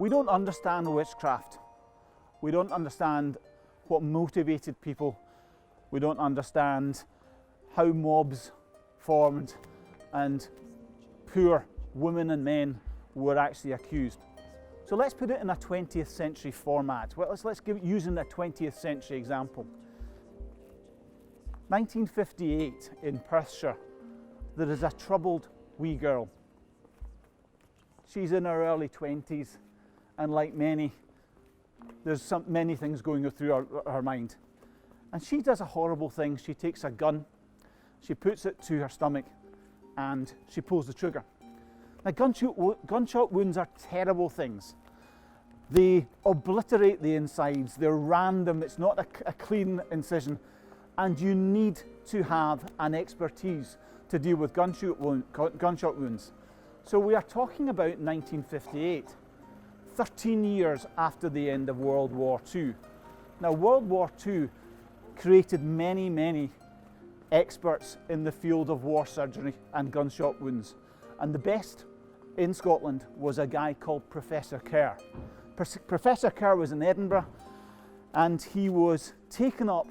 We don't understand witchcraft. We don't understand what motivated people. We don't understand how mobs formed and poor women and men were actually accused. So let's put it in a 20th century format. Well, let's give it using a 20th century example. 1958 in Perthshire, there is a troubled wee girl. She's in her early 20s, and like many, there's many things going through her mind. And she does a horrible thing. She takes a gun, she puts it to her stomach, and she pulls the trigger. Now, gunshot wounds are terrible things. They obliterate the insides, they're random, it's not a clean incision, and you need to have an expertise to deal with gunshot wounds. So we are talking about 1958, 13 years after the end of World War II. Now, World War II created many, many experts in the field of war surgery and gunshot wounds. And the best in Scotland was a guy called Professor Kerr. Professor Kerr was in Edinburgh, and he was taken up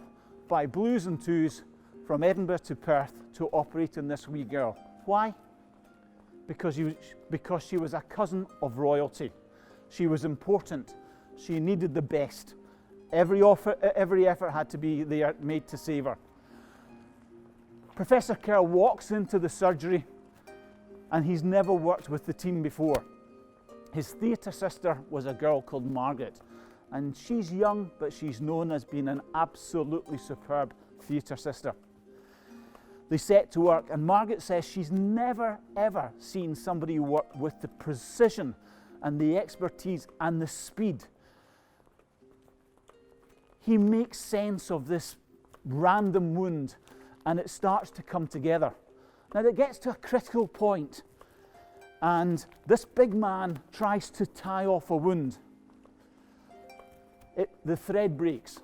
by blues and twos from Edinburgh to Perth to operate on this wee girl. Why? Because she was a cousin of royalty. She was important. She needed the best. Every effort had to be there made to save her. Professor Kerr walks into the surgery, and he's never worked with the team before. His theatre sister was a girl called Margaret, and she's young, but she's known as being an absolutely superb theatre sister. They set to work, and Margaret says she's never ever seen somebody work with the precision and the expertise and the speed. He makes sense of this random wound, and it starts to come together. Now it gets to a critical point, and this big man tries to tie off a wound. The thread breaks.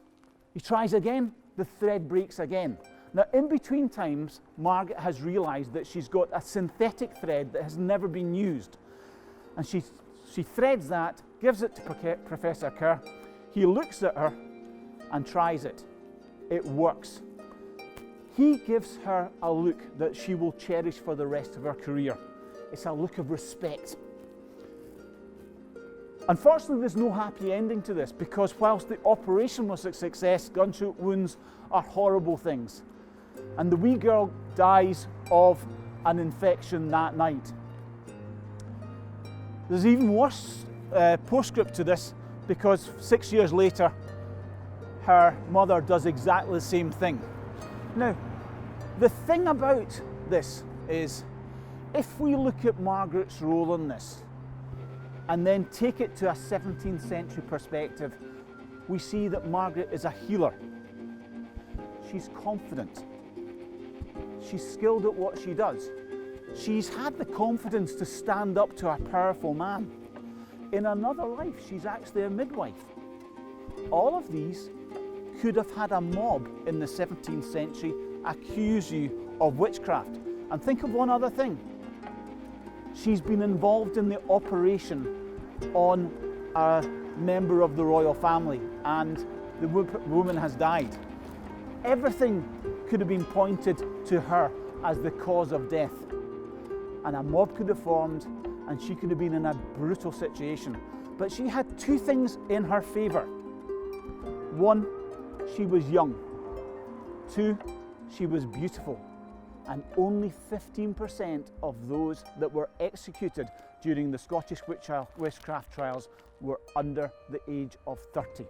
He tries again, the thread breaks again. Now, in between times, Margaret has realised that she's got a synthetic thread that has never been used. And she threads that, gives it to Professor Kerr. He looks at her and tries it. It works. He gives her a look that she will cherish for the rest of her career. It's a look of respect. Unfortunately, there's no happy ending to this, because whilst the operation was a success, gunshot wounds are horrible things. And the wee girl dies of an infection that night. There's even worse postscript to this, because 6 years later, her mother does exactly the same thing. Now, the thing about this is, if we look at Margaret's role in this, and then take it to a 17th century perspective, we see that Margaret is a healer. She's confident. She's skilled at what she does. She's had the confidence to stand up to a powerful man. In another life, she's actually a midwife. All of these could have had a mob in the 17th century accuse you of witchcraft. And think of one other thing. She's been involved in the operation on a member of the royal family, and the woman has died. Everything could have been pointed to her as the cause of death. And a mob could have formed, and she could have been in a brutal situation. But she had two things in her favour. One, she was young. Two, she was beautiful. And only 15% of those that were executed during the Scottish witchcraft trials were under the age of 30.